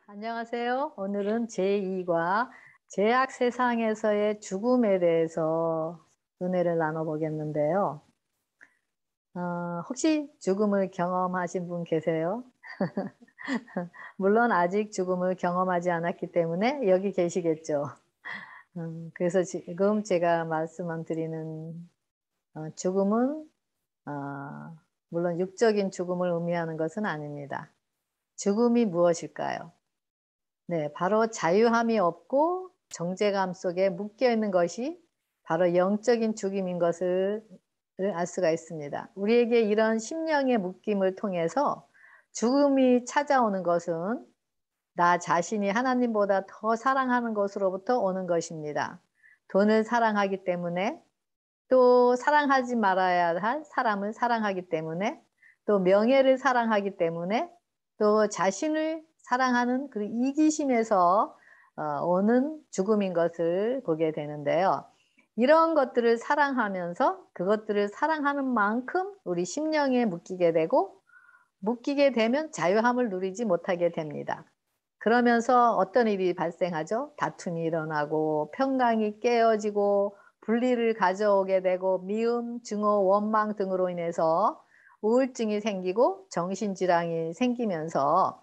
안녕하세요. 오늘은 제2과 제약 세상에서의 죽음에 대해서 은혜를 나눠보겠는데요. 혹시 죽음을 경험하신 분 계세요? 물론 아직 죽음을 경험하지 않았기 때문에 여기 계시겠죠. 그래서 지금 제가 말씀 드리는 죽음은 어, 물론 육적인 죽음을 의미하는 것은 아닙니다. 죽음이 무엇일까요? 네, 바로 자유함이 없고 정죄감 속에 묶여 있는 것이 바로 영적인 죽임인 것을 알 수가 있습니다. 우리에게 이런 심령의 묶임을 통해서 죽음이 찾아오는 것은 나 자신이 하나님보다 더 사랑하는 것으로부터 오는 것입니다. 돈을 사랑하기 때문에, 또 사랑하지 말아야 할 사람을 사랑하기 때문에, 또 명예를 사랑하기 때문에, 또 자신을 사랑하는 그 이기심에서 오는 죽음인 것을 보게 되는데요. 이런 것들을 사랑하면서 그것들을 사랑하는 만큼 우리 심령에 묶이게 되고, 묶이게 되면 자유함을 누리지 못하게 됩니다. 그러면서 어떤 일이 발생하죠? 다툼이 일어나고 평강이 깨어지고 분리를 가져오게 되고 미움, 증오, 원망 등으로 인해서 우울증이 생기고 정신질환이 생기면서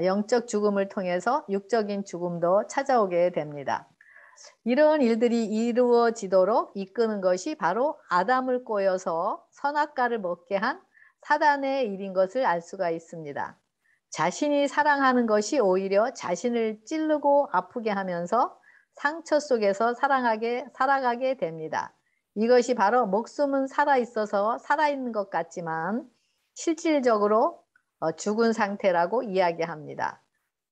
영적 죽음을 통해서 육적인 죽음도 찾아오게 됩니다. 이런 일들이 이루어지도록 이끄는 것이 바로 아담을 꼬여서 선악과를 먹게 한 사단의 일인 것을 알 수가 있습니다. 자신이 사랑하는 것이 오히려 자신을 찌르고 아프게 하면서 상처 속에서 살아가게 됩니다. 이것이 바로 목숨은 살아있어서 살아있는 것 같지만 실질적으로 죽은 상태라고 이야기합니다.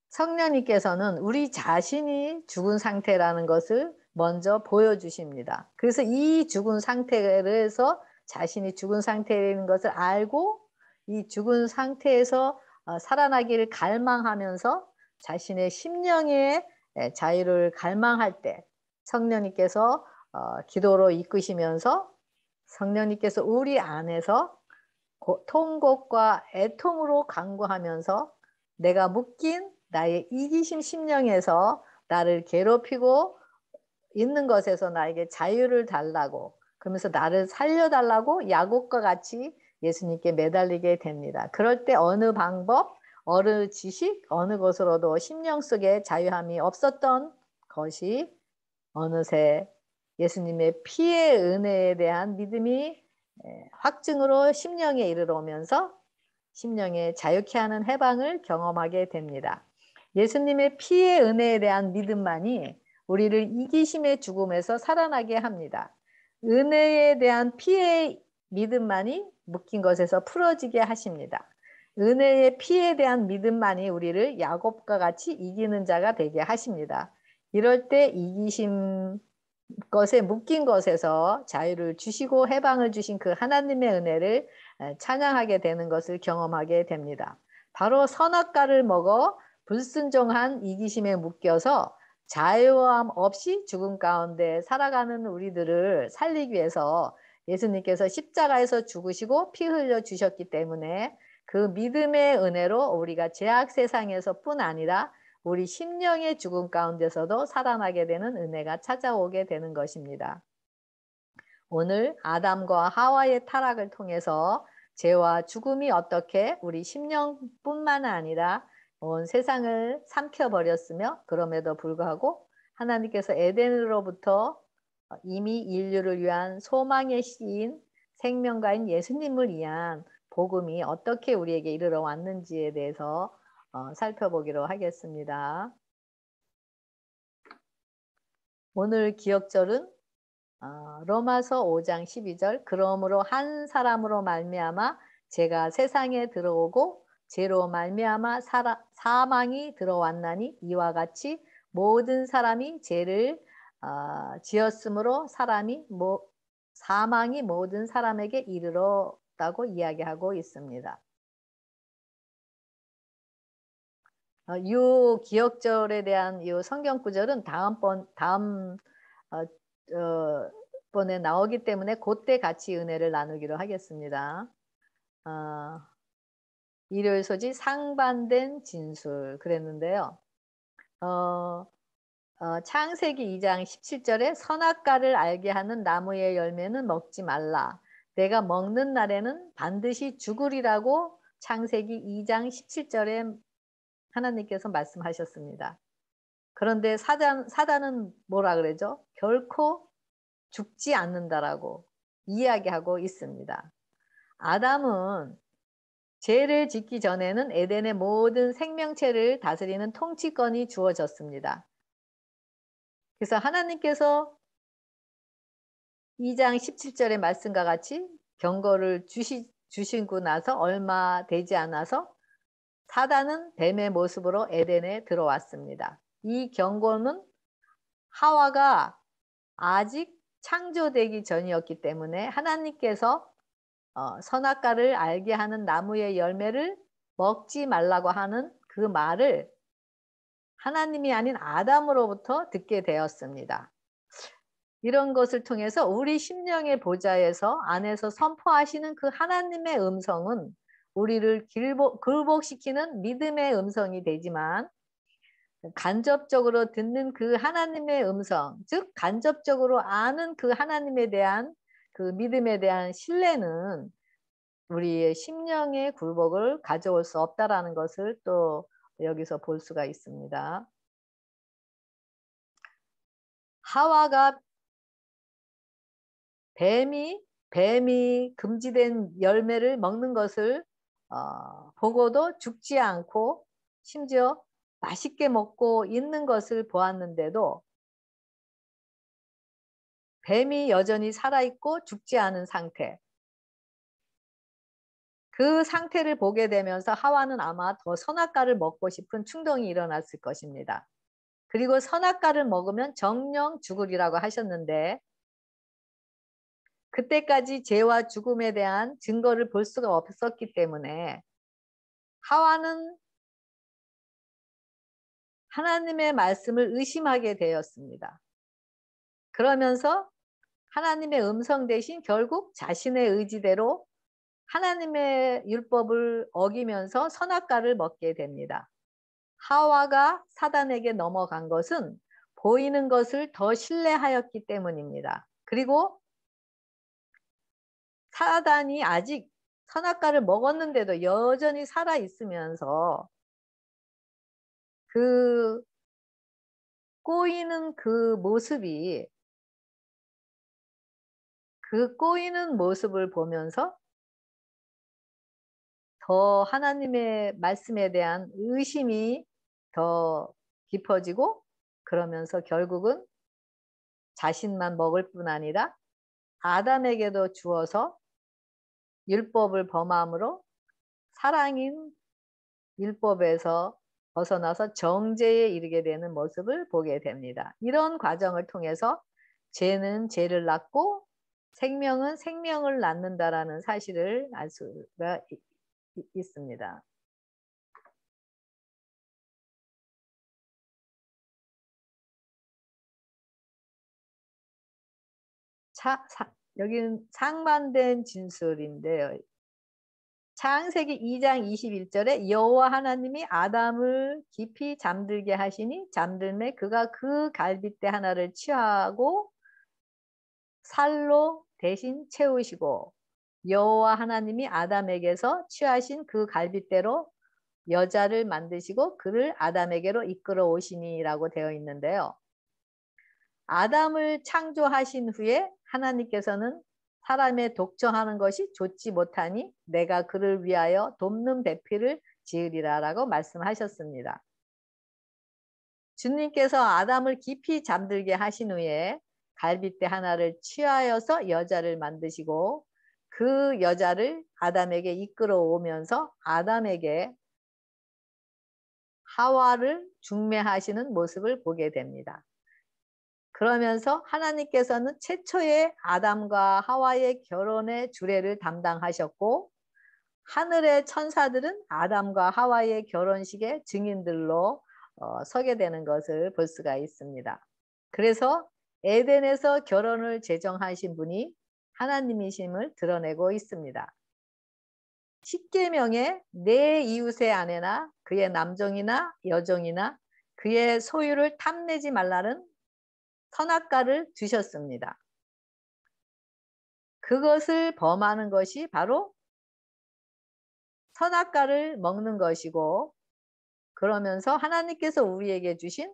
성령님께서는 우리 자신이 죽은 상태라는 것을 먼저 보여주십니다. 그래서 이 죽은 상태에서 자신이 죽은 상태인 것을 알고 이 죽은 상태에서 살아나기를 갈망하면서 자신의 심령의 자유를 갈망할 때 성령님께서 기도로 이끄시면서 성령님께서 우리 안에서 통곡과 애통으로 간구하면서 내가 묶인 나의 이기심 심령에서 나를 괴롭히고 있는 것에서 나에게 자유를 달라고, 그러면서 나를 살려달라고 야곱과 같이 예수님께 매달리게 됩니다. 그럴 때 어느 방법, 어느 지식, 어느 것으로도 심령 속에 자유함이 없었던 것이 어느새 예수님의 피의 은혜에 대한 믿음이 확증으로 심령에 이르러 오면서 심령에 자유케 하는 해방을 경험하게 됩니다. 예수님의 피의 은혜에 대한 믿음만이 우리를 이기심의 죽음에서 살아나게 합니다. 은혜에 대한 피의 믿음만이 묶인 것에서 풀어지게 하십니다. 은혜의 피에 대한 믿음만이 우리를 야곱과 같이 이기는 자가 되게 하십니다. 이럴 때 이기심 것에 묶인 것에서 자유를 주시고 해방을 주신 그 하나님의 은혜를 찬양하게 되는 것을 경험하게 됩니다. 바로 선악과를 먹어 불순종한 이기심에 묶여서 자유함 없이 죽음 가운데 살아가는 우리들을 살리기 위해서 예수님께서 십자가에서 죽으시고 피 흘려 주셨기 때문에 그 믿음의 은혜로 우리가 죄악 세상에서뿐 아니라 우리 심령의 죽음 가운데서도 살아나게 되는 은혜가 찾아오게 되는 것입니다. 오늘 아담과 하와의 타락을 통해서 죄와 죽음이 어떻게 우리 심령뿐만 아니라 온 세상을 삼켜버렸으며, 그럼에도 불구하고 하나님께서 에덴으로부터 이미 인류를 위한 소망의 시인 생명가인 예수님을 위한 복음이 어떻게 우리에게 이르러 왔는지에 대해서 살펴보기로 하겠습니다. 오늘 기억절은 로마서 5장 12절, 그러므로 한 사람으로 말미암아 죄가 세상에 들어오고 죄로 말미암아 사망이 들어왔나니 이와 같이 모든 사람이 죄를 지었으므로 사망이 모든 사람에게 이르렀다고 이야기하고 있습니다. 이 기억절에 대한 이 성경 구절은 다음 번에 나오기 때문에 그때 같이 은혜를 나누기로 하겠습니다. 일요일 소지 상반된 진술 그랬는데요. 어 창세기 2장 17 절에 선악과를 알게 하는 나무의 열매는 먹지 말라. 내가 먹는 날에는 반드시 죽으리라고 창세기 2장 17 절에 하나님께서 말씀하셨습니다. 그런데 사단은 뭐라 그러죠? 결코 죽지 않는다라고 이야기하고 있습니다. 아담은 죄를 짓기 전에는 에덴의 모든 생명체를 다스리는 통치권이 주어졌습니다. 그래서 하나님께서 2장 17 절의 말씀과 같이 경고를 주시고 나서 얼마 되지 않아서 사단은 뱀의 모습으로 에덴에 들어왔습니다. 이 경고는 하와가 아직 창조되기 전이었기 때문에 하나님께서 선악과를 알게 하는 나무의 열매를 먹지 말라고 하는 그 말을 하나님이 아닌 아담으로부터 듣게 되었습니다. 이런 것을 통해서 우리 심령의 보좌에서 안에서 선포하시는 그 하나님의 음성은 우리를 굴복시키는 믿음의 음성이 되지만 간접적으로 듣는 그 하나님의 음성, 즉 간접적으로 아는 그 하나님에 대한 그 믿음에 대한 신뢰는 우리의 심령의 굴복을 가져올 수 없다라는 것을 또 여기서 볼 수가 있습니다. 하와가 뱀이 금지된 열매를 먹는 것을 보고도 죽지 않고 심지어 맛있게 먹고 있는 것을 보았는데도 뱀이 여전히 살아있고 죽지 않은 상태. 그 상태를 보게 되면서 하와는 아마 더 선악과를 먹고 싶은 충동이 일어났을 것입니다. 그리고 선악과를 먹으면 정령 죽으리라고 하셨는데 그때까지 죄와 죽음에 대한 증거를 볼 수가 없었기 때문에 하와는 하나님의 말씀을 의심하게 되었습니다. 그러면서 하나님의 음성 대신 결국 자신의 의지대로 하나님의 율법을 어기면서 선악과를 먹게 됩니다. 하와가 사단에게 넘어간 것은 보이는 것을 더 신뢰하였기 때문입니다. 그리고 사단이 아직 선악과를 먹었는데도 여전히 살아 있으면서 그 꼬이는 그 꼬이는 모습을 보면서 더 하나님의 말씀에 대한 의심이 더 깊어지고 그러면서 결국은 자신만 먹을 뿐 아니라 아담에게도 주어서 율법을 범함으로 사랑인 율법에서 벗어나서 정죄에 이르게 되는 모습을 보게 됩니다. 이런 과정을 통해서 죄는 죄를 낳고 생명은 생명을 낳는다라는 사실을 알 수가 있습니다. 여기는 상반된 진술인데요. 창세기 2장 21 절에 여호와 하나님이 아담을 깊이 잠들게 하시니 잠들매 그가 그 갈빗대 하나를 취하고 살로 대신 채우시고 여호와 하나님이 아담에게서 취하신 그 갈빗대로 여자를 만드시고 그를 아담에게로 이끌어 오시니라고 되어 있는데요. 아담을 창조하신 후에 하나님께서는 사람의 독청하는 것이 좋지 못하니 내가 그를 위하여 돕는 배필을 지으리라라고 말씀하셨습니다. 주님께서 아담을 깊이 잠들게 하신 후에 갈빗대 하나를 취하여서 여자를 만드시고 그 여자를 아담에게 이끌어 오면서 아담에게 하와를 중매하시는 모습을 보게 됩니다. 그러면서 하나님께서는 최초의 아담과 하와의 결혼의 주례를 담당하셨고 하늘의 천사들은 아담과 하와의 결혼식의 증인들로 서게 되는 것을 볼 수가 있습니다. 그래서 에덴에서 결혼을 제정하신 분이 하나님이심을 드러내고 있습니다. 십계명에 내 이웃의 아내나 그의 남종이나 여종이나 그의 소유를 탐내지 말라는 선악과를 주셨습니다. 그것을 범하는 것이 바로 선악과를 먹는 것이고, 그러면서 하나님께서 우리에게 주신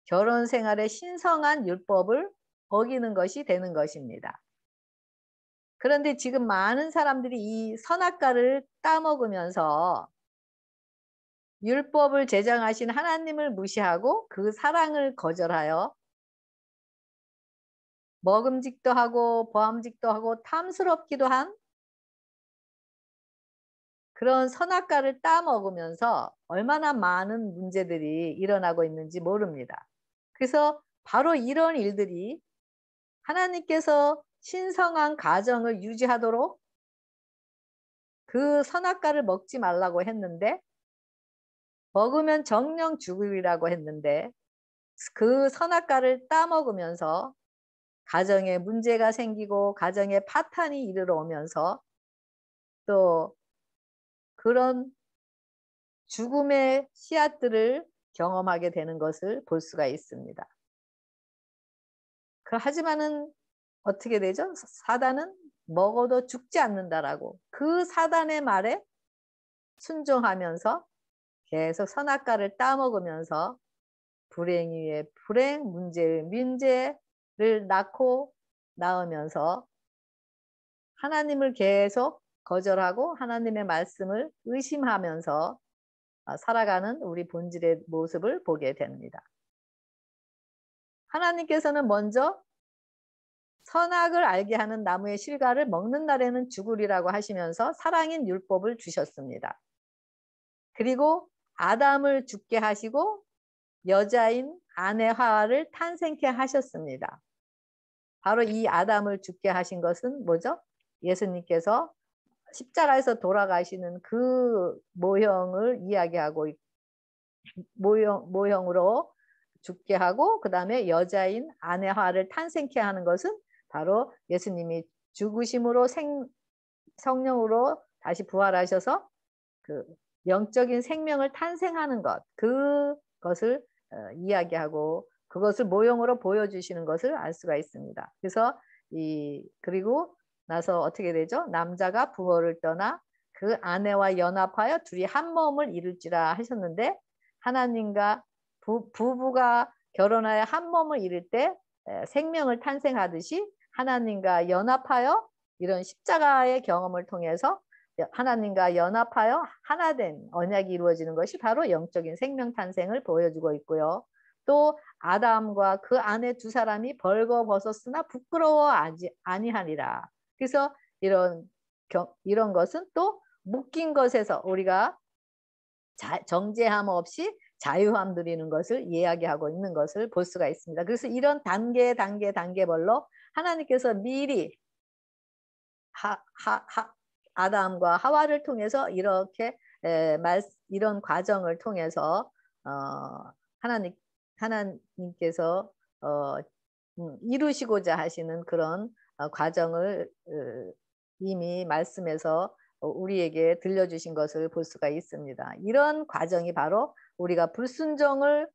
결혼 생활의 신성한 율법을 어기는 것이 되는 것입니다. 그런데 지금 많은 사람들이 이 선악과를 따먹으면서 율법을 제정하신 하나님을 무시하고 그 사랑을 거절하여 먹음직도 하고 보암직도 하고 탐스럽기도 한 그런 선악과를 따먹으면서 얼마나 많은 문제들이 일어나고 있는지 모릅니다. 그래서 바로 이런 일들이 하나님께서 신성한 가정을 유지하도록 그 선악과를 먹지 말라고 했는데, 먹으면 정령 죽으리라고 했는데, 그 선악과를 따먹으면서 가정에 문제가 생기고 가정에 파탄이 이르러 오면서 또 그런 죽음의 씨앗들을 경험하게 되는 것을 볼 수가 있습니다. 하지만은 어떻게 되죠? 사단은 먹어도 죽지 않는다라고 그 사단의 말에 순종하면서 계속 선악과를 따먹으면서 불행 위에 불행, 문제를 낳으면서 하나님을 계속 거절하고 하나님의 말씀을 의심하면서 살아가는 우리 본질의 모습을 보게 됩니다. 하나님께서는 먼저 선악을 알게 하는 나무의 실과를 먹는 날에는 죽으리라고 하시면서 사랑인 율법을 주셨습니다. 그리고 아담을 죽게 하시고 여자인 아내 하와를 탄생케 하셨습니다. 바로 이 아담을 죽게 하신 것은 뭐죠? 예수님께서 십자가에서 돌아가시는 그 모형을 이야기하고 모형으로 죽게 하고, 그 다음에 여자인 아내 하와를 탄생케 하는 것은 바로 예수님이 죽으심으로 성령으로 다시 부활하셔서 그 영적인 생명을 탄생하는 것, 그것을 이야기하고 그것을 모형으로 보여주시는 것을 알 수가 있습니다. 그래서 그리고 나서 어떻게 되죠? 남자가 부모를 떠나 그 아내와 연합하여 둘이 한 몸을 이룰지라 하셨는데, 하나님과 부부가 결혼하여 한 몸을 이룰 때 생명을 탄생하듯이 하나님과 연합하여 이런 십자가의 경험을 통해서 하나님과 연합하여 하나된 언약이 이루어지는 것이 바로 영적인 생명 탄생을 보여주고 있고요. 또 아담과 그 아내 두 사람이 벌거벗었으나 부끄러워 아니하니라. 그래서 이런 것은 또 묶인 것에서 우리가 정죄함 없이 자유함 누리는 것을 이야기하고 있는 것을 볼 수가 있습니다. 그래서 이런 단계별로 하나님께서 미리 아담과 하와를 통해서 이렇게 이런 과정을 통해서 하나님께서 이루시고자 하시는 그런 과정을 이미 말씀에서 우리에게 들려주신 것을 볼 수가 있습니다. 이런 과정이 바로 우리가 불순종을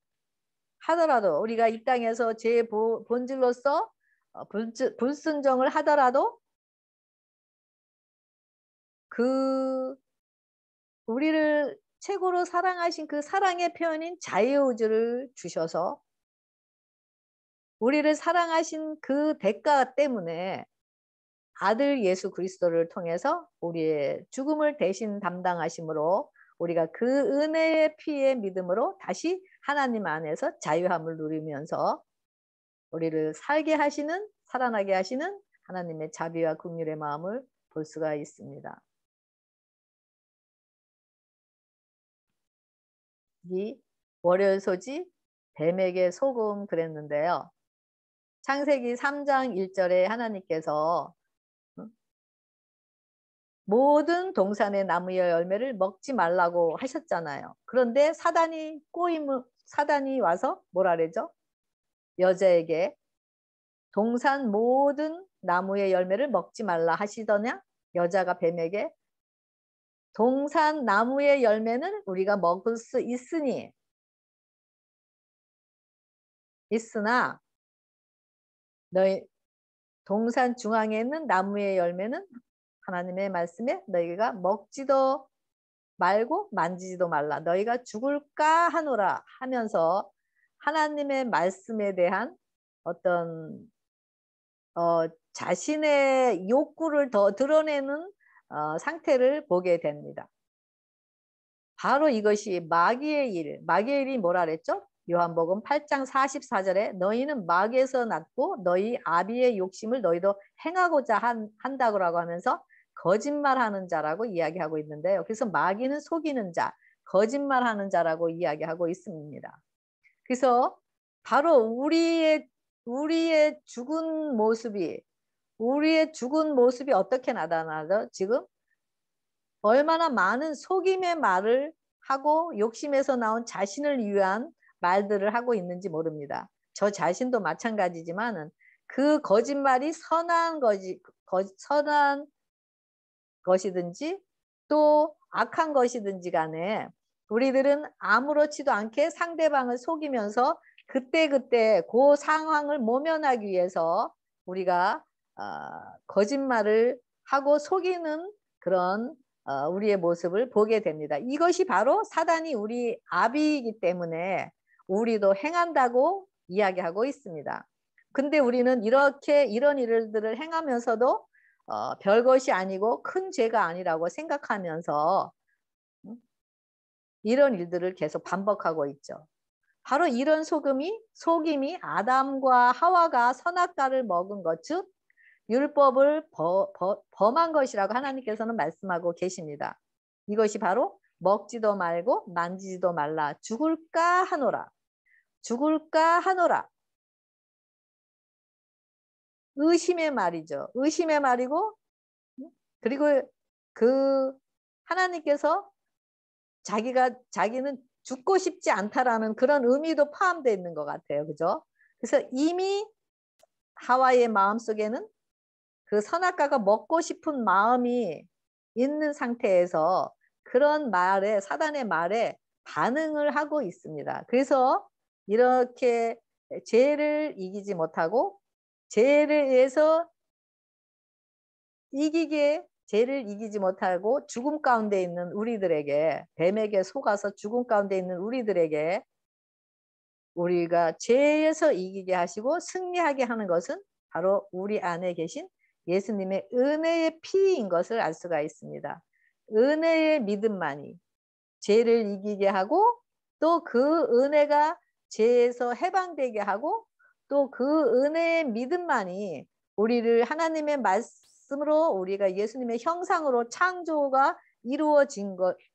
하더라도, 우리가 이 땅에서 제 본질로서 불순종을 하더라도 우리를 최고로 사랑하신 그 사랑의 표현인 자유의지를 주셔서 우리를 사랑하신 그 대가 때문에 아들 예수 그리스도를 통해서 우리의 죽음을 대신 담당하심으로 우리가 그 은혜의 피의 믿음으로 다시 하나님 안에서 자유함을 누리면서 우리를 살게 하시는, 살아나게 하시는 하나님의 자비와 긍휼의 마음을 볼 수가 있습니다. 이 월요일 소지 뱀에게 소금 그랬는데요. 창세기 3장 1절에 하나님께서 모든 동산의 나무의 열매를 먹지 말라고 하셨잖아요. 그런데 사단이 와서 뭐라 그러죠? 여자에게 동산 모든 나무의 열매를 먹지 말라 하시더냐? 여자가 뱀에게 동산 나무의 열매는 우리가 먹을 수 있으나 너희 동산 중앙에 있는 나무의 열매는 하나님의 말씀에 너희가 먹지도 말고 만지지도 말라. 너희가 죽을까 하노라 하면서 하나님의 말씀에 대한 어떤 자신의 욕구를 더 드러내는 상태를 보게 됩니다. 바로 이것이 마귀의 일. 마귀의 일이 뭐라 그랬죠? 요한복음 8장 44절에 너희는 마귀에서 났고 너희 아비의 욕심을 너희도 행하고자 한다고 하면서 거짓말하는 자라고 이야기하고 있는데요. 그래서 마귀는 속이는 자, 거짓말하는 자라고 이야기하고 있습니다. 그래서 바로 우리의 죽은 모습이 어떻게 나타나죠? 지금 얼마나 많은 속임의 말을 하고 욕심에서 나온 자신을 위한 말들을 하고 있는지 모릅니다. 저 자신도 마찬가지지만은 그 거짓말이 선한 것이든지 또 악한 것이든지 간에 우리들은 아무렇지도 않게 상대방을 속이면서 그때그때 그 상황을 모면하기 위해서 우리가 거짓말을 하고 속이는 그런 우리의 모습을 보게 됩니다. 이것이 바로 사단이 우리 아비이기 때문에 우리도 행한다고 이야기하고 있습니다. 근데 우리는 이런 일들을 행하면서도 별것이 아니고 큰 죄가 아니라고 생각하면서 이런 일들을 계속 반복하고 있죠. 바로 이런 속임이 아담과 하와가 선악과를 먹은 것, 즉 율법을 범한 것이라고 하나님께서는 말씀하고 계십니다. 이것이 바로 먹지도 말고 만지지도 말라. 죽을까 하노라. 죽을까 하노라. 의심의 말이죠. 의심의 말이고 그리고 그 하나님께서 자기는 죽고 싶지 않다라는 그런 의미도 포함되어 있는 것 같아요. 그죠? 그래서 이미 하와의 마음속에는 그 선악과가 먹고 싶은 마음이 있는 상태에서 그런 말에 사단의 말에 반응을 하고 있습니다. 그래서 이렇게 죄를 이기지 못하고 죄를 이기지 못하고 죽음 가운데 있는 우리들에게 뱀에게 속아서 죽음 가운데 있는 우리들에게 우리가 죄에서 이기게 하시고 승리하게 하는 것은 바로 우리 안에 계신 예수님의 은혜의 피인 것을 알 수가 있습니다. 은혜의 믿음만이 죄를 이기게 하고 또 그 은혜가 죄에서 해방되게 하고 또 그 은혜의 믿음만이 우리를 하나님의 말씀으로 우리가 예수님의 형상으로 창조가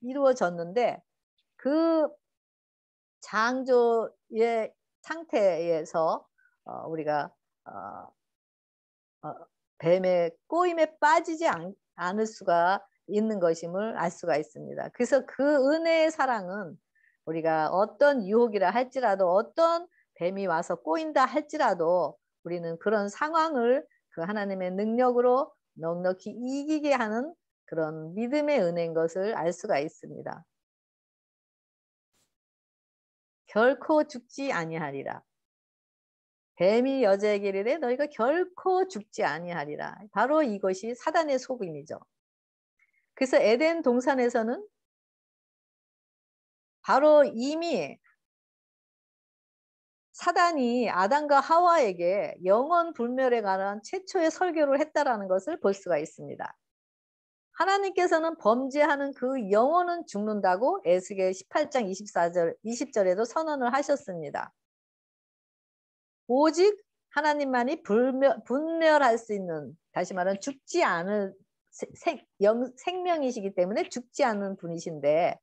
이루어졌는데 그 창조의 상태에서 우리가 뱀의 꼬임에 빠지지 않을 수가 있는 것임을 알 수가 있습니다. 그래서 그 은혜의 사랑은 우리가 어떤 유혹이라 할지라도 어떤 뱀이 와서 꼬인다 할지라도 우리는 그런 상황을 그 하나님의 능력으로 넉넉히 이기게 하는 그런 믿음의 은혜인 것을 알 수가 있습니다. 결코 죽지 아니하리라. 뱀이 여자에게 이르되 너희가 결코 죽지 아니하리라. 바로 이것이 사단의 속임이죠. 그래서 에덴 동산에서는 바로 이미 사단이 아담과 하와에게 영원 불멸에 관한 최초의 설교를 했다라는 것을 볼 수가 있습니다. 하나님께서는 범죄하는 그 영혼은 죽는다고 에스겔 18장 20절에도 선언을 하셨습니다. 오직 하나님만이 분멸할 수 있는, 다시 말하면 죽지 않을 생명이시기 때문에 죽지 않는 분이신데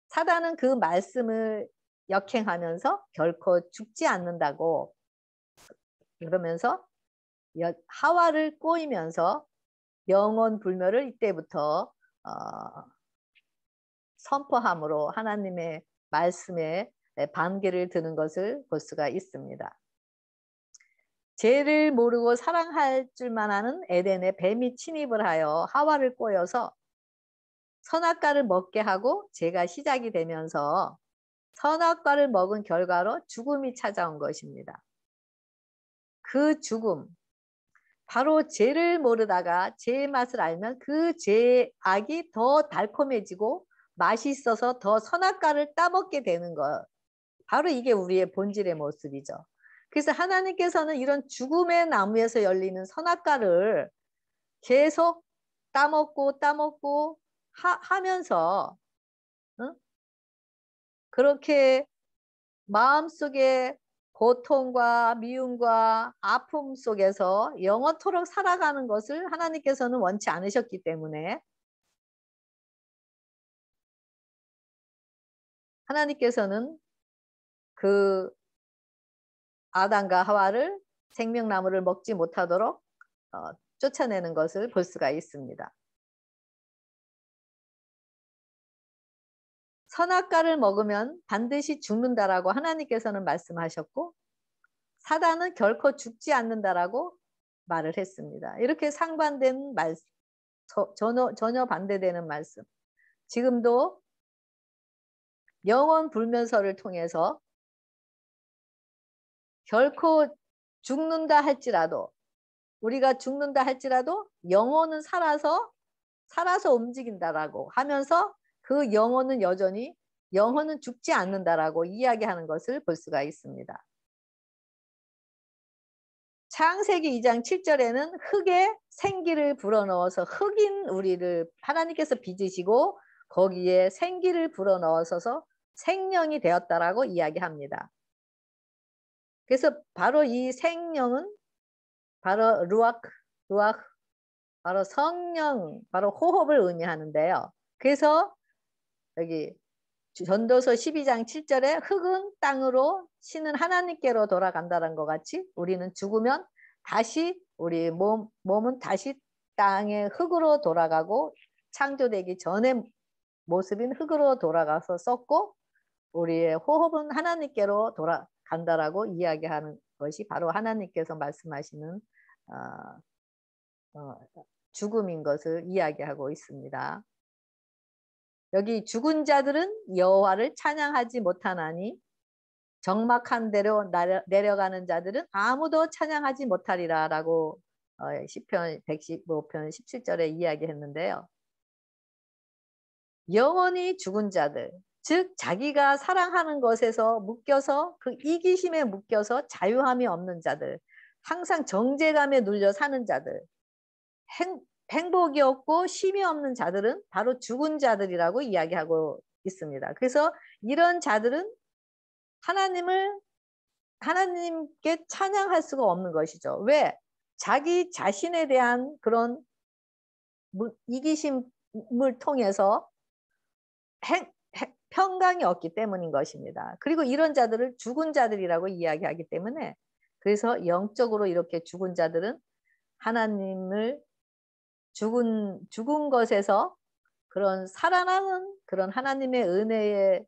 사단은 그 말씀을 역행하면서 결코 죽지 않는다고 그러면서 하와를 꼬이면서 영원 불멸을 이때부터 선포함으로 하나님의 말씀에 반개를 드는 것을 볼 수가 있습니다. 죄를 모르고 사랑할 줄만 아는 에덴에 뱀이 침입을 하여 하와를 꼬여서 선악과를 먹게 하고 죄가 시작이 되면서 선악과를 먹은 결과로 죽음이 찾아온 것입니다. 그 죽음, 바로 죄를 모르다가 죄의 맛을 알면 그 죄의 악이 더 달콤해지고 맛있어서 더 선악과를 따먹게 되는 것. 바로 이게 우리의 본질의 모습이죠. 그래서 하나님께서는 이런 죽음의 나무에서 열리는 선악과를 계속 따먹고 하면서, 응? 그렇게 마음속에 고통과 미움과 아픔 속에서 영원토록 살아가는 것을 하나님께서는 원치 않으셨기 때문에 하나님께서는 그 아담과 하와를 생명나무를 먹지 못하도록 쫓아내는 것을 볼 수가 있습니다. 선악과를 먹으면 반드시 죽는다라고 하나님께서는 말씀하셨고 사단은 결코 죽지 않는다라고 말을 했습니다. 이렇게 상반된 말씀, 전혀 반대되는 말씀. 지금도 영원 불면서를 통해서 결코 죽는다 할지라도 우리가 죽는다 할지라도 영혼은 살아서 움직인다라고 하면서 그 영혼은 여전히 영혼은 죽지 않는다라고 이야기하는 것을 볼 수가 있습니다. 창세기 2장 7절에는 흙에 생기를 불어넣어서 흙인 우리를 하나님께서 빚으시고 거기에 생기를 불어넣어서 생명이 되었다라고 이야기합니다. 그래서 바로 이 생명은 바로 루아크, 바로 성령, 바로 호흡을 의미하는데요. 그래서 여기 전도서 12장 7절에 흙은 땅으로 신은 하나님께로 돌아간다는 것 같이 우리는 죽으면 다시 우리 몸은 다시 땅의 흙으로 돌아가고 창조되기 전의 모습인 흙으로 돌아가서 썩고 우리의 호흡은 하나님께로 돌아간다라고 이야기하는 것이 바로 하나님께서 말씀하시는 죽음인 것을 이야기하고 있습니다. 여기 죽은 자들은 여호와를 찬양하지 못하나니 적막한 데로 내려가는 자들은 아무도 찬양하지 못하리라 라고 시편 115편 17절에 이야기했는데요. 영원히 죽은 자들, 즉 자기가 사랑하는 것에서 묶여서 그 이기심에 묶여서 자유함이 없는 자들, 항상 정죄감에 눌려 사는 자들, 행복이 없고 쉼이 없는 자들은 바로 죽은 자들이라고 이야기하고 있습니다. 그래서 이런 자들은 하나님께 찬양할 수가 없는 것이죠. 왜? 자기 자신에 대한 그런 이기심을 통해서 평강이 없기 때문인 것입니다. 그리고 이런 자들을 죽은 자들이라고 이야기하기 때문에 그래서 영적으로 이렇게 죽은 자들은 하나님을 죽은 것에서 그런 살아나는 그런 하나님의 은혜를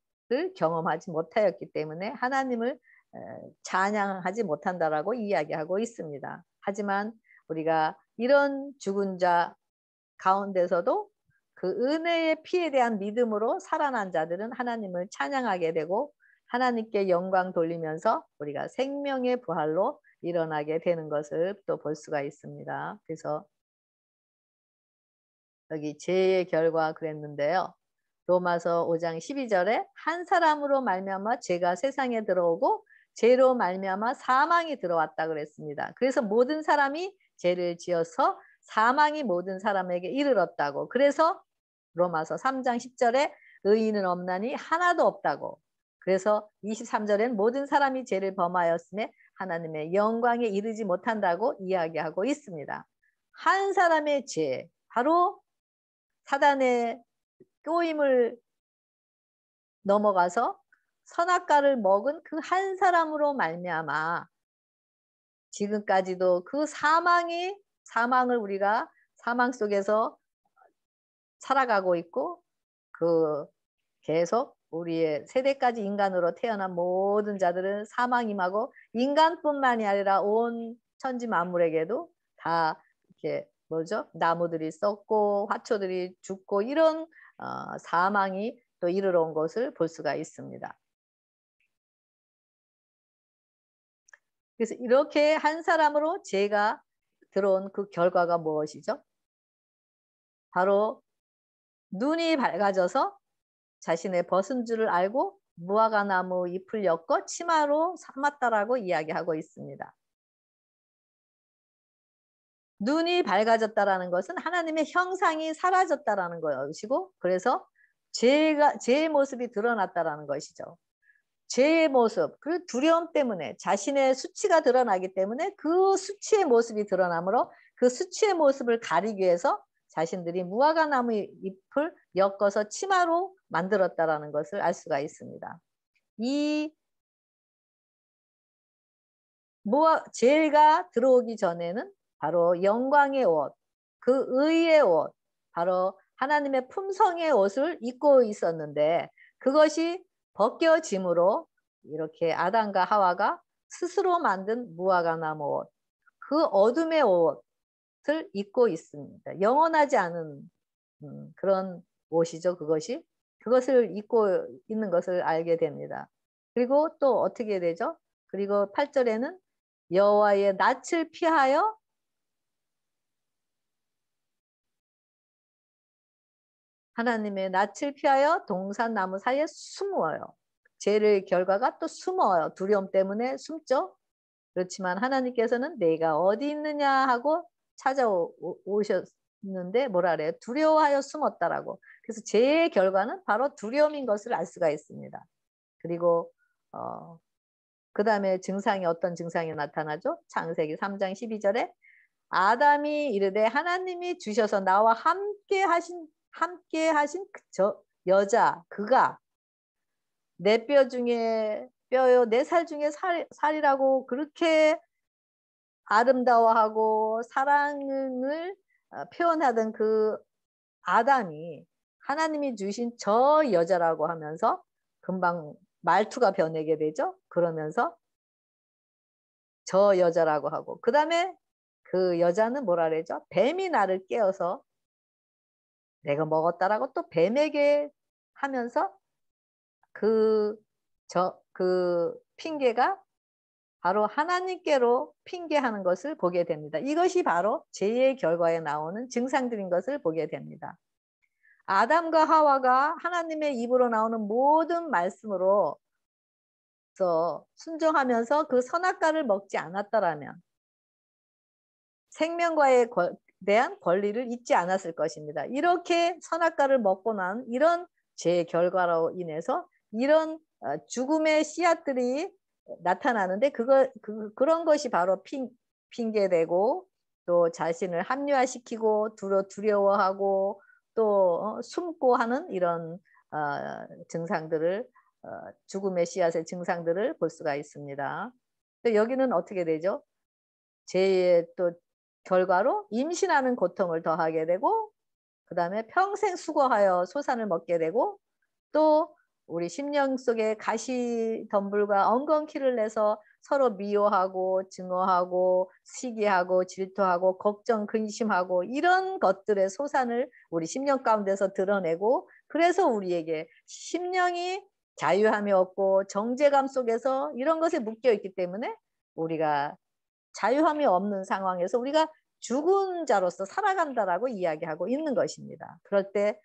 경험하지 못하였기 때문에 하나님을 찬양하지 못한다라고 이야기하고 있습니다. 하지만 우리가 이런 죽은 자 가운데서도 그 은혜의 피에 대한 믿음으로 살아난 자들은 하나님을 찬양하게 되고 하나님께 영광 돌리면서 우리가 생명의 부활로 일어나게 되는 것을 또 볼 수가 있습니다. 그래서 여기 죄의 결과 그랬는데요. 로마서 5장 12절에 한 사람으로 말미암아 죄가 세상에 들어오고 죄로 말미암아 사망이 들어왔다 그랬습니다. 그래서 모든 사람이 죄를 지어서 사망이 모든 사람에게 이르렀다고. 그래서 로마서 3장 10절에 의인은 없나니 하나도 없다고. 그래서 23절엔 모든 사람이 죄를 범하였음에 하나님의 영광에 이르지 못한다고 이야기하고 있습니다. 한 사람의 죄, 바로 사단의 꼬임을 넘어가서 선악과를 먹은 그 한 사람으로 말미암아 지금까지도 그 사망을 우리가 사망 속에서 살아가고 있고 그 계속 우리의 세대까지 인간으로 태어난 모든 자들은 사망 임하고 인간뿐만이 아니라 온 천지 만물에게도 다 이렇게 나무들이 썩고 화초들이 죽고 이런 사망이 또 이르러 온 것을 볼 수가 있습니다. 그래서 이렇게 한 사람으로 죄가 들어온 그 결과가 무엇이죠? 바로 눈이 밝아져서 자신의 벗은 줄을 알고 무화과나무 잎을 엮어 치마로 삼았다라고 이야기하고 있습니다. 눈이 밝아졌다라는 것은 하나님의 형상이 사라졌다라는 것이고, 그래서 죄의 모습이 드러났다라는 것이죠. 죄의 모습, 그 두려움 때문에 자신의 수치가 드러나기 때문에 그 수치의 모습이 드러나므로 그 수치의 모습을 가리기 위해서 자신들이 무화과나무 잎을 엮어서 치마로 만들었다라는 것을 알 수가 있습니다. 이 죄가 들어오기 전에는 바로 영광의 옷, 그 의의 옷, 바로 하나님의 품성의 옷을 입고 있었는데, 그것이 벗겨짐으로 이렇게 아담과 하와가 스스로 만든 무화과나무 옷, 그 어둠의 옷을 입고 있습니다. 영원하지 않은 그런 옷이죠. 그것을 입고 있는 것을 알게 됩니다. 그리고 또 어떻게 되죠? 그리고 8절에는 여호와의 낯을 피하여 하나님의 낯을 피하여 동산나무 사이에 숨어요. 죄의 결과가 또 숨어요. 두려움 때문에 숨죠. 그렇지만 하나님께서는 내가 어디 있느냐 하고 찾아오셨는데 뭐라 그래요? 두려워하여 숨었다라고. 그래서 죄의 결과는 바로 두려움인 것을 알 수가 있습니다. 그리고 그 다음에 증상이 어떤 증상이 나타나죠? 창세기 3장 12절에 아담이 이르되 하나님이 주셔서 나와 함께 하신 저 여자 그가 내 뼈 중에 뼈요 내 살 중에 살이라고 그렇게 아름다워하고 사랑을 표현하던 그 아담이 하나님이 주신 저 여자라고 하면서 금방 말투가 변하게 되죠. 그러면서 저 여자라고 하고, 그 다음에 그 여자는 뭐라 그러죠? 뱀이 나를 깨어서 내가 먹었다라고 또 뱀에게 하면서 그 핑계가 바로 하나님께로 핑계하는 것을 보게 됩니다. 이것이 바로 죄의 결과에 나오는 증상들인 것을 보게 됩니다. 아담과 하와가 하나님의 입으로 나오는 모든 말씀으로 순종하면서 그 선악과를 먹지 않았더라면 생명과에 대한 권리를 잊지 않았을 것입니다. 이렇게 선악과를 먹고 난 이런 죄의 결과로 인해서 이런 죽음의 씨앗들이 나타나는데 그런 것이 바로 핑계되고 또 자신을 합리화시키고 두려워하고 또 숨고 하는 이런 증상들을 죽음의 씨앗의 증상들을 볼 수가 있습니다. 또 여기는 어떻게 되죠? 죄의 또 결과로 임신하는 고통을 더하게 되고 그 다음에 평생 수고하여 소산을 먹게 되고 또 우리 심령 속에 가시덤불과 엉겅퀴를 내서 서로 미워하고 증오하고 시기하고 질투하고 걱정 근심하고 이런 것들의 소산을 우리 심령 가운데서 드러내고, 그래서 우리에게 심령이 자유함이 없고 정죄감 속에서 이런 것에 묶여 있기 때문에 우리가 자유함이 없는 상황에서 우리가 죽은 자로서 살아간다라고 이야기하고 있는 것입니다. 그럴 때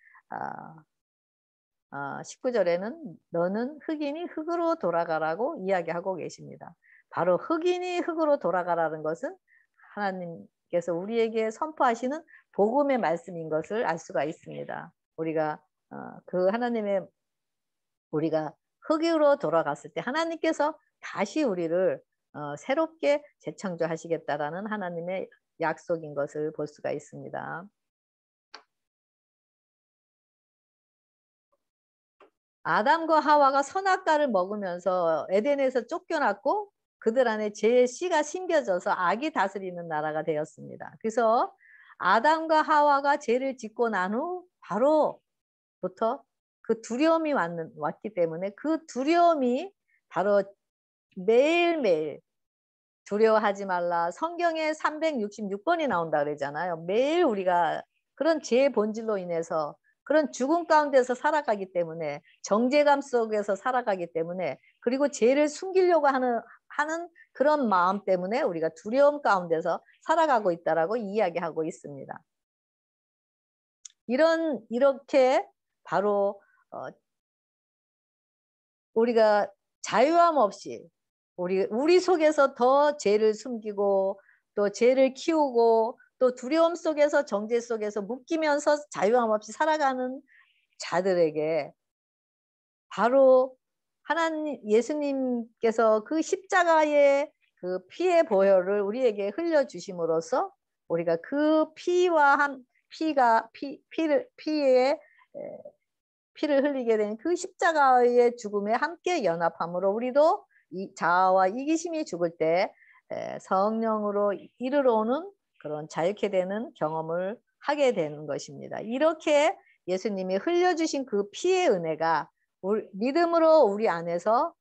19절에는 너는 흑인이 흙으로 돌아가라고 이야기하고 계십니다. 바로 흑인이 흙으로 돌아가라는 것은 하나님께서 우리에게 선포하시는 복음의 말씀인 것을 알 수가 있습니다. 우리가 우리가 흙으로 돌아갔을 때 하나님께서 다시 우리를 새롭게 재창조하시겠다라는 하나님의 약속인 것을 볼 수가 있습니다. 아담과 하와가 선악과를 먹으면서 에덴에서 쫓겨났고 그들 안에 죄의 씨가 심겨져서 악이 다스리는 나라가 되었습니다. 그래서 아담과 하와가 죄를 짓고 난 후 바로부터 그 두려움이 왔기 때문에 그 두려움이 바로 매일매일 두려워하지 말라. 성경에 366번이 나온다 그러잖아요. 매일 우리가 그런 죄의 본질로 인해서 그런 죽음 가운데서 살아가기 때문에, 정죄감 속에서 살아가기 때문에, 그리고 죄를 숨기려고 하는 그런 마음 때문에 우리가 두려움 가운데서 살아가고 있다라고 이야기하고 있습니다. 이렇게 바로 우리가 자유함 없이 우리 속에서 더 죄를 숨기고 또 죄를 키우고 또 두려움 속에서 정죄 속에서 묶이면서 자유함 없이 살아가는 자들에게 바로 하나님 예수님께서 그 십자가의 그 피의 보혈을 우리에게 흘려 주심으로써 우리가 그 피를 흘리게 된 그 십자가의 죽음에 함께 연합함으로 우리도 자아와 이기심이 죽을 때 성령으로 이르러 오는 그런 자유케 되는 경험을 하게 되는 것입니다. 이렇게 예수님이 흘려주신 그 피의 은혜가 믿음으로 우리 안에서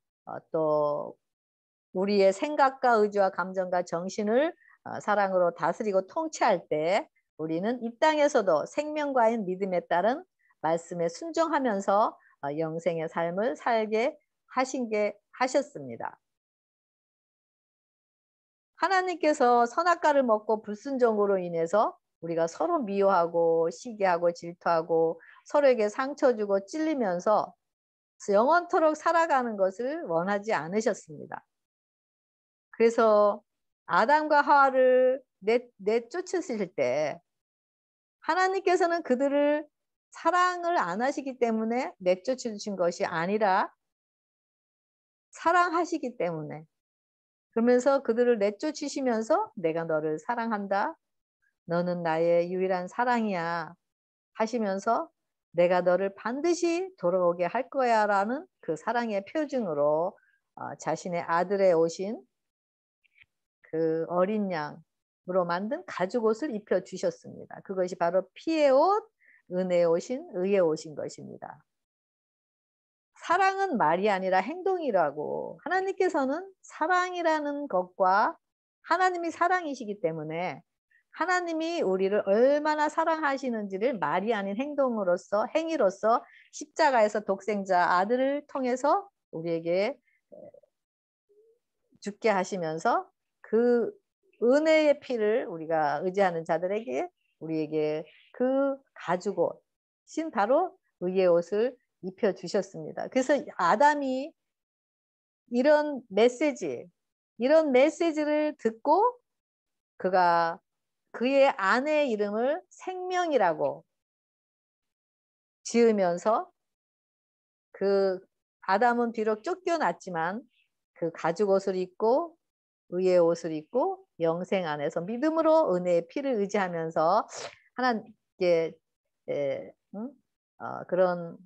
또 우리의 생각과 의지와 감정과 정신을 사랑으로 다스리고 통치할 때 우리는 이 땅에서도 생명과인 믿음에 따른 말씀에 순종하면서 영생의 삶을 살게 하셨습니다. 하나님께서 선악과를 먹고 불순종으로 인해서 우리가 서로 미워하고 시기하고 질투하고 서로에게 상처 주고 찔리면서 영원토록 살아가는 것을 원하지 않으셨습니다. 그래서 아담과 하와를 내쫓으실 때 하나님께서는 그들을 사랑을 안 하시기 때문에 내쫓으신 것이 아니라 사랑하시기 때문에, 그러면서 그들을 내쫓으시면서 내가 너를 사랑한다, 너는 나의 유일한 사랑이야 하시면서 내가 너를 반드시 돌아오게 할 거야 라는 그 사랑의 표징으로 자신의 아들에 오신 그 어린 양으로 만든 가죽옷을 입혀 주셨습니다. 그것이 바로 피의 옷, 은혜의 옷인 의의 옷인 것입니다. 사랑은 말이 아니라 행동이라고, 하나님께서는 사랑이라는 것과 하나님이 사랑이시기 때문에 하나님이 우리를 얼마나 사랑하시는지를 말이 아닌 행동으로서, 행위로서 십자가에서 독생자 아들을 통해서 우리에게 죽게 하시면서 그 은혜의 피를 우리가 의지하는 자들에게 우리에게 그 가죽옷인 바로 의의 옷을 입혀 주셨습니다. 그래서 아담이 이런 메시지를 듣고 그가 그의 아내의 이름을 생명이라고 지으면서 그 아담은 비록 쫓겨났지만 그 가죽옷을 입고 의의 옷을 입고 영생 안에서 믿음으로 은혜의 피를 의지하면서 하나님께 그런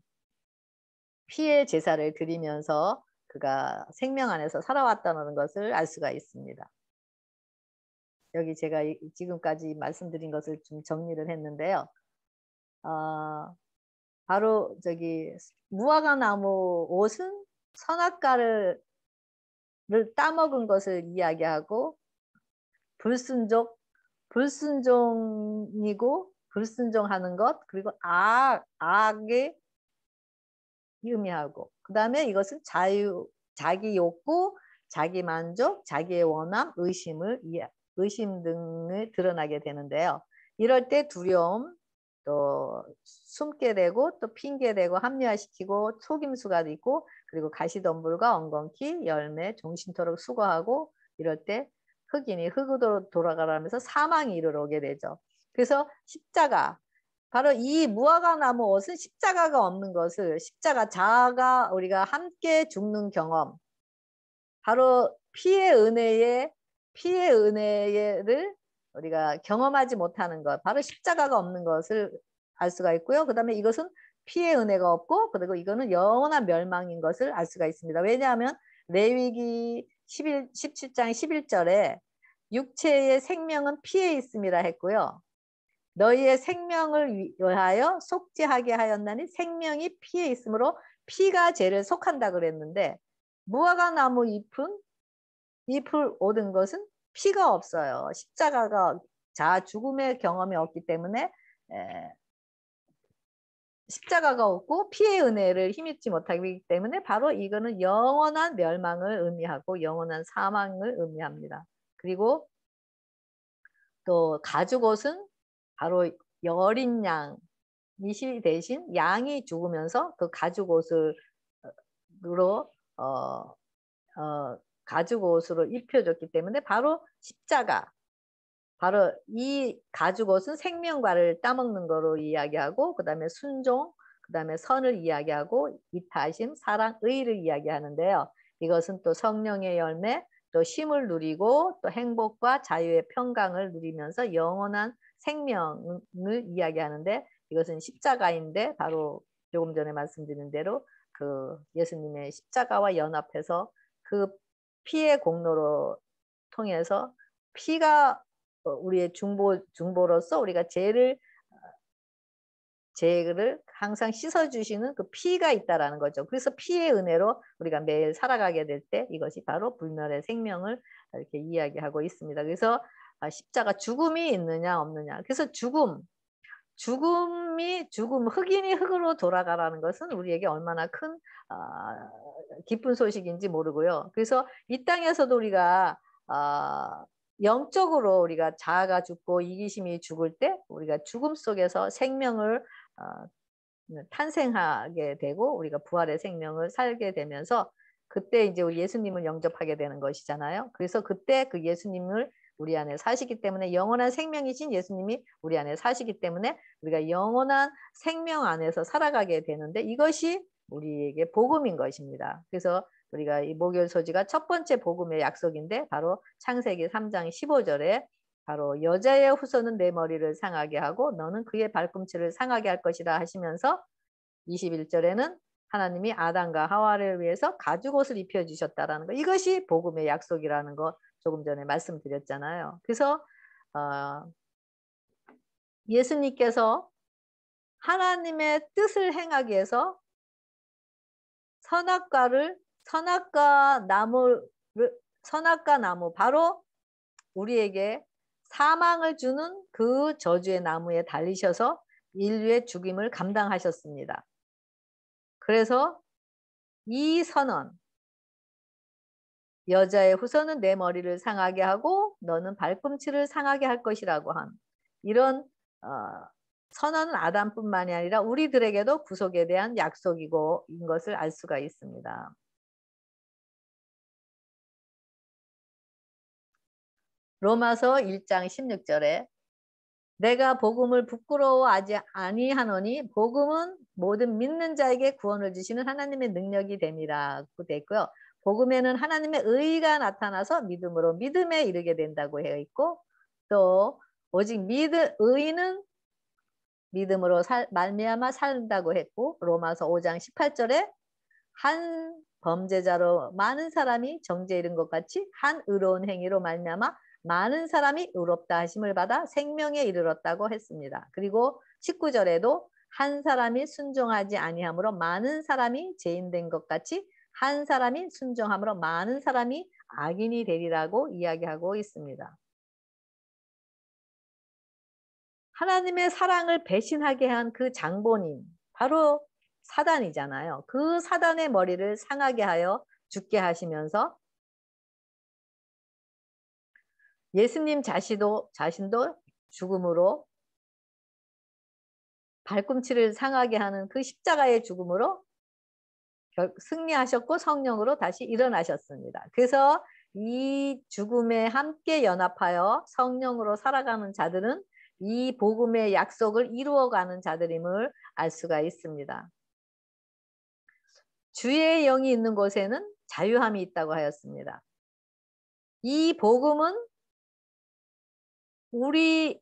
피의 제사를 드리면서 그가 생명 안에서 살아왔다는 것을 알 수가 있습니다. 여기 제가 지금까지 말씀드린 것을 좀 정리를 했는데요. 바로 저기 무화과 나무 옷은 선악과를 따먹은 것을 이야기하고 불순종이고 불순종하는 것, 그리고 악의 의미하고, 그 다음에 이것은 자기 욕구, 자기 만족, 자기의 원함, 의심 등을 드러나게 되는데요. 이럴 때 두려움, 또 숨게 되고 또 핑계대고 합리화시키고 속임수가 있고, 그리고 가시덤불과 엉겅퀴 열매 종신토록 수고하고, 이럴 때 흑인이 흑으로 돌아가라면서 사망이 이르러 오게 되죠. 그래서 십자가, 바로 이 무화과 나무 옷은 십자가가 없는 것을, 자아가 우리가 함께 죽는 경험, 바로 피의 은혜를 우리가 경험하지 못하는 것, 바로 십자가가 없는 것을 알 수가 있고요. 그 다음에 이것은 피의 은혜가 없고, 그리고 이거는 영원한 멸망인 것을 알 수가 있습니다. 왜냐하면 레위기 17장 11절에 육체의 생명은 피에 있음이라 했고요. 너희의 생명을 위하여 속죄하게 하였나니 생명이 피에 있으므로 피가 죄를 속한다 그랬는데, 무화과 나무 잎을 얻은 것은 피가 없어요. 십자가가 죽음의 경험이 없기 때문에 십자가가 없고 피의 은혜를 힘입지 못하기 때문에 바로 이거는 영원한 멸망을 의미하고 영원한 사망을 의미합니다. 그리고 또 가죽옷은 바로 여린 양이 대신 양이 죽으면서 그 가죽옷을 으로 가죽옷으로 입혀줬기 때문에 바로 십자가, 바로 이 가죽옷은 생명과를 따먹는 거로 이야기하고, 그 다음에 순종, 그 다음에 선을 이야기하고, 이타심, 사랑, 의를 이야기하는데요. 이것은 또 성령의 열매, 또 쉼을 누리고 또 행복과 자유의 평강을 누리면서 영원한 생명을 이야기하는데, 이것은 십자가인데 바로 조금 전에 말씀드린 대로 그 예수님의 십자가와 연합해서 그 피의 공로로 통해서 피가 우리의 중보로서 우리가 죄를 항상 씻어주시는 그 피가 있다라는 거죠. 그래서 피의 은혜로 우리가 매일 살아가게 될 때 이것이 바로 불멸의 생명을 이렇게 이야기하고 있습니다. 그래서 십자가 죽음이 있느냐 없느냐. 그래서 흑인이 흑으로 돌아가라는 것은 우리에게 얼마나 큰 기쁜 소식인지 모르고요. 그래서 이 땅에서도 우리가 영적으로 우리가 자아가 죽고 이기심이 죽을 때 우리가 죽음 속에서 생명을 탄생하게 되고 우리가 부활의 생명을 살게 되면서 그때 이제 우리 예수님을 영접하게 되는 것이잖아요. 그래서 그때 그 예수님을 우리 안에 사시기 때문에 영원한 생명이신 예수님이 우리 안에 사시기 때문에 우리가 영원한 생명 안에서 살아가게 되는데 이것이 우리에게 복음인 것입니다. 그래서 우리가 이 목요일 소지가 첫 번째 복음의 약속인데 바로 창세기 3장 15절에 바로 여자의 후손은 내 머리를 상하게 하고 너는 그의 발꿈치를 상하게 할 것이다 하시면서 21절에는 하나님이 아담과 하와를 위해서 가죽옷을 입혀주셨다라는 거. 이것이 복음의 약속이라는 거 조금 전에 말씀드렸잖아요. 그래서 예수님께서 하나님의 뜻을 행하기 위해서 선악과 나무 바로 우리에게 사망을 주는 그 저주의 나무에 달리셔서 인류의 죽임을 감당하셨습니다. 그래서 이 선언, 여자의 후손은 내 머리를 상하게 하고 너는 발꿈치를 상하게 할 것이라고 한 이런 선언은 아담뿐만이 아니라 우리들에게도 구속에 대한 약속이고 인 것을 알 수가 있습니다. 로마서 1장 16절에 내가 복음을 부끄러워하지 아니하노니 복음은 모든 믿는 자에게 구원을 주시는 하나님의 능력이 됨이라고 되어 있고요. 복음에는 하나님의 의가 나타나서 믿음으로 믿음에 이르게 된다고 되어 있고 또 오직 의는 믿음으로 말미암아 산다고 했고 로마서 5장 18절에 한 범죄자로 많은 사람이 정죄에 이른 것 같이 한 의로운 행위로 말미암아 많은 사람이 의롭다 하심을 받아 생명에 이르렀다고 했습니다. 그리고 19절에도 한 사람이 순종하지 아니함으로 많은 사람이 죄인된 것 같이 한 사람이 순종함으로 많은 사람이 악인이 되리라고 이야기하고 있습니다. 하나님의 사랑을 배신하게 한 그 장본인 바로 사단이잖아요. 그 사단의 머리를 상하게 하여 죽게 하시면서 예수님 자신도 죽음으로 발꿈치를 상하게 하는 그 십자가의 죽음으로 승리하셨고 성령으로 다시 일어나셨습니다. 그래서 이 죽음에 함께 연합하여 성령으로 살아가는 자들은 이 복음의 약속을 이루어가는 자들임을 알 수가 있습니다. 주의 영이 있는 곳에는 자유함이 있다고 하였습니다. 이 복음은 우리에게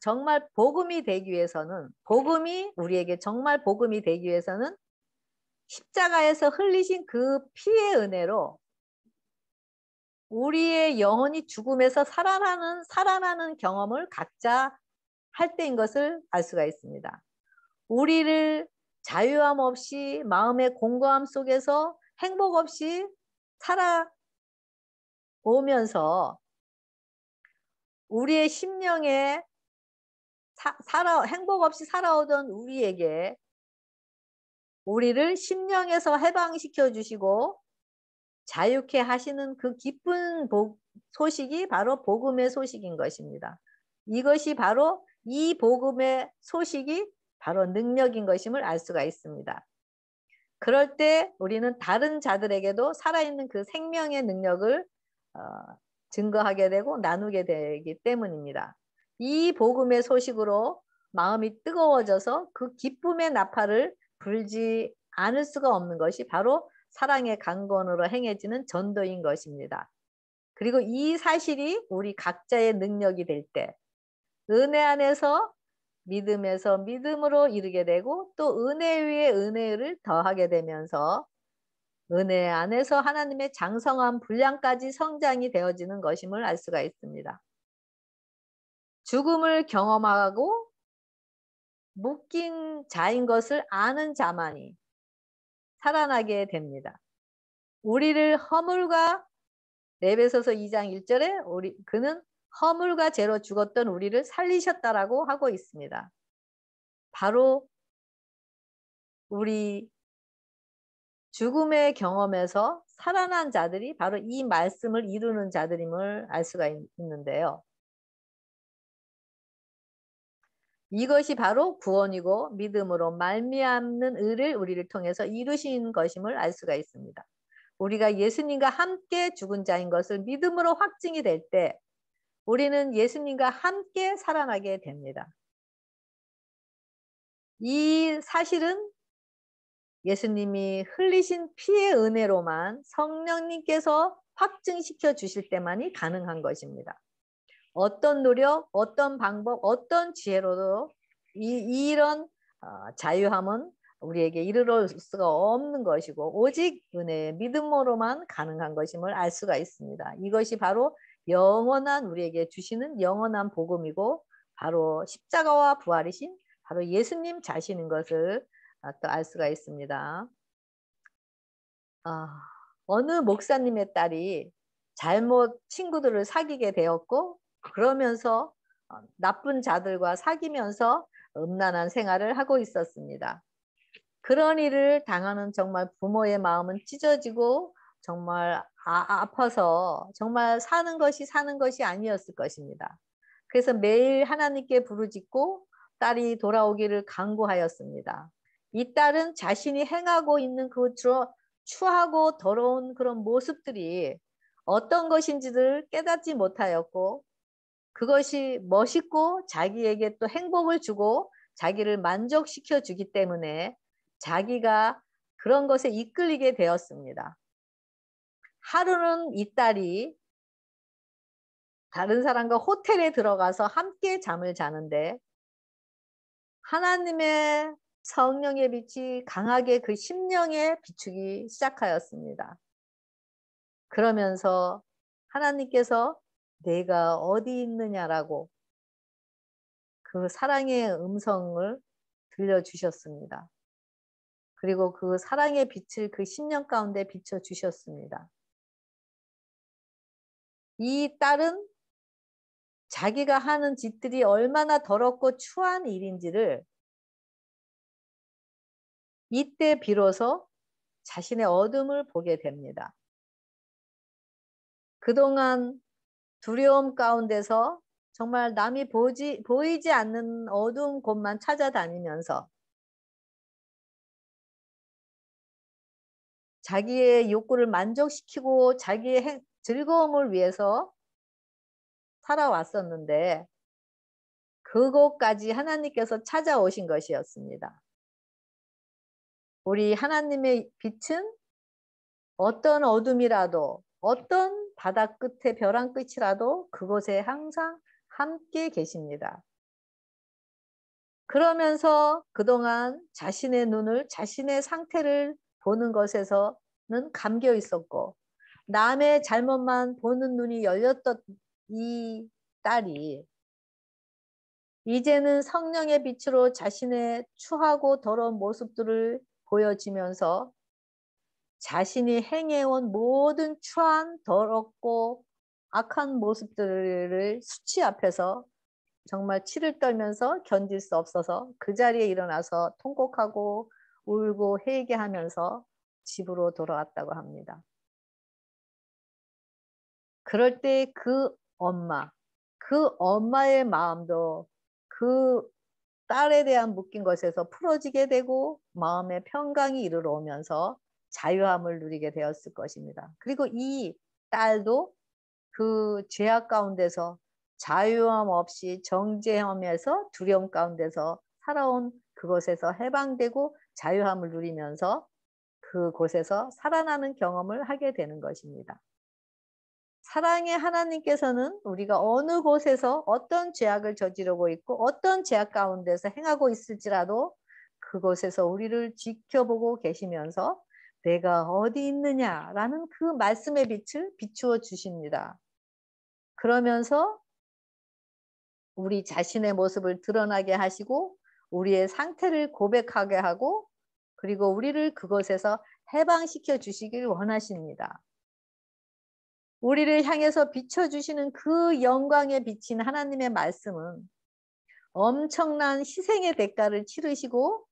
정말 복음이 되기 위해서는 우리에게 정말 복음이 되기 위해서는 십자가에서 흘리신 그 피의 은혜로 우리의 영혼이 죽음에서 살아나는 경험을 각자 할 때인 것을 알 수가 있습니다. 우리를 자유함 없이 마음의 공고함 속에서 행복 없이 살아오면서 우리의 심령에 행복 없이 살아오던 우리에게 우리를 심령에서 해방시켜 주시고 자유케 하시는 그 기쁜 소식이 바로 복음의 소식인 것입니다. 이것이 바로 이 복음의 소식이 바로 능력인 것임을 알 수가 있습니다. 그럴 때 우리는 다른 자들에게도 살아있는 그 생명의 능력을 증거하게 되고 나누게 되기 때문입니다. 이 복음의 소식으로 마음이 뜨거워져서 그 기쁨의 나팔을 불지 않을 수가 없는 것이 바로 사랑의 강건으로 행해지는 전도인 것입니다. 그리고 이 사실이 우리 각자의 능력이 될 때 은혜 안에서 믿음에서 믿음으로 이르게 되고 또 은혜 위에 은혜를 더하게 되면서 은혜 안에서 하나님의 장성한 분량까지 성장이 되어지는 것임을 알 수가 있습니다. 죽음을 경험하고 묶인 자인 것을 아는 자만이 살아나게 됩니다. 우리를 허물과 에베소서 2장 1절에 그는 허물과 죄로 죽었던 우리를 살리셨다라고 하고 있습니다. 바로 우리 죽음의 경험에서 살아난 자들이 바로 이 말씀을 이루는 자들임을 알 수가 있는데요. 이것이 바로 구원이고 믿음으로 말미암는 의를 우리를 통해서 이루신 것임을 알 수가 있습니다. 우리가 예수님과 함께 죽은 자인 것을 믿음으로 확증이 될 때 우리는 예수님과 함께 살아나게 됩니다. 이 사실은 예수님이 흘리신 피의 은혜로만 성령님께서 확증시켜 주실 때만이 가능한 것입니다. 어떤 노력, 어떤 방법, 어떤 지혜로도 이런 자유함은 우리에게 이르러 수가 없는 것이고 오직 은혜의 믿음으로만 가능한 것임을 알 수가 있습니다. 이것이 바로 영원한 우리에게 주시는 영원한 복음이고 바로 십자가와 부활이신 바로 예수님 자신인 것을 또 알 수가 있습니다. 어느 목사님의 딸이 잘못 친구들을 사귀게 되었고 그러면서 나쁜 자들과 사귀면서 음란한 생활을 하고 있었습니다. 그런 일을 당하는 정말 부모의 마음은 찢어지고 정말 아파서 정말 사는 것이 아니었을 것입니다. 그래서 매일 하나님께 부르짖고 딸이 돌아오기를 간구하였습니다. 이 딸은 자신이 행하고 있는 그 추하고 더러운 그런 모습들이 어떤 것인지를 깨닫지 못하였고 그것이 멋있고 자기에게 또 행복을 주고 자기를 만족시켜 주기 때문에 자기가 그런 것에 이끌리게 되었습니다. 하루는 이 딸이 다른 사람과 호텔에 들어가서 함께 잠을 자는데 하나님의 성령의 빛이 강하게 그 심령에 비추기 시작하였습니다. 그러면서 하나님께서 내가 어디 있느냐라고 그 사랑의 음성을 들려주셨습니다. 그리고 그 사랑의 빛을 그 심령 가운데 비춰주셨습니다. 이 딸은 자기가 하는 짓들이 얼마나 더럽고 추한 일인지를 이때 비로소 자신의 어둠을 보게 됩니다. 그동안 두려움 가운데서 정말 남이 보이지 않는 어두운 곳만 찾아다니면서 자기의 욕구를 만족시키고 자기의 즐거움을 위해서 살아왔었는데 그곳까지 하나님께서 찾아오신 것이었습니다. 우리 하나님의 빛은 어떤 어둠이라도 어떤 바다 끝에 벼랑 끝이라도 그곳에 항상 함께 계십니다. 그러면서 그동안 자신의 눈을 자신의 상태를 보는 것에서는 감겨 있었고 남의 잘못만 보는 눈이 열렸던 이 딸이 이제는 성령의 빛으로 자신의 추하고 더러운 모습들을 보여지면서 자신이 행해온 모든 추한 더럽고 악한 모습들을 수치 앞에서 정말 치를 떨면서 견딜 수 없어서 그 자리에 일어나서 통곡하고 울고 회개하면서 집으로 돌아왔다고 합니다. 그럴 때 그 엄마의 마음도 그 딸에 대한 묶인 것에서 풀어지게 되고 마음의 평강이 이르러 오면서 자유함을 누리게 되었을 것입니다. 그리고 이 딸도 그 죄악 가운데서 자유함 없이 정죄함에서 두려움 가운데서 살아온 그것에서 해방되고 자유함을 누리면서 그곳에서 살아나는 경험을 하게 되는 것입니다. 사랑의 하나님께서는 우리가 어느 곳에서 어떤 죄악을 저지르고 있고 어떤 죄악 가운데서 행하고 있을지라도 그곳에서 우리를 지켜보고 계시면서 내가 어디 있느냐라는 그 말씀의 빛을 비추어 주십니다. 그러면서 우리 자신의 모습을 드러나게 하시고 우리의 상태를 고백하게 하고 그리고 우리를 그것에서 해방시켜 주시길 원하십니다. 우리를 향해서 비춰주시는 그 영광에 비친 하나님의 말씀은 엄청난 희생의 대가를 치르시고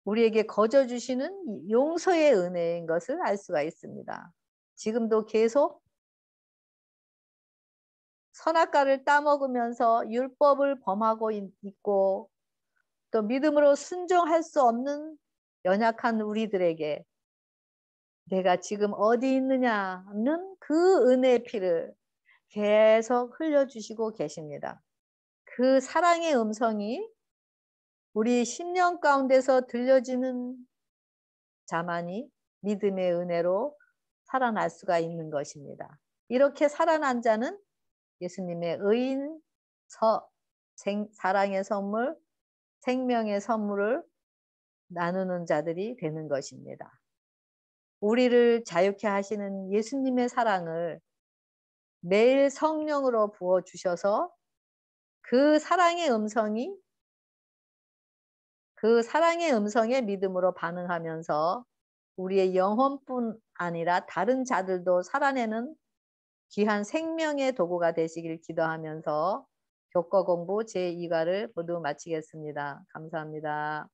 우리에게 거저 주시는 용서의 은혜인 것을 알 수가 있습니다. 지금도 계속 선악과를 따먹으면서 율법을 범하고 있고 또 믿음으로 순종할 수 없는 연약한 우리들에게 내가 지금 어디 있느냐는 그 은혜의 피를 계속 흘려주시고 계십니다. 그 사랑의 음성이 우리 심령 가운데서 들려지는 자만이 믿음의 은혜로 살아날 수가 있는 것입니다. 이렇게 살아난 자는 예수님의 의인, 사랑의 선물, 생명의 선물을 나누는 자들이 되는 것입니다. 우리를 자유케 하시는 예수님의 사랑을 매일 성령으로 부어주셔서 그 사랑의 음성에 믿음으로 반응하면서 우리의 영혼뿐 아니라 다른 자들도 살아내는 귀한 생명의 도구가 되시길 기도하면서 교과 공부 제2과를 모두 마치겠습니다. 감사합니다.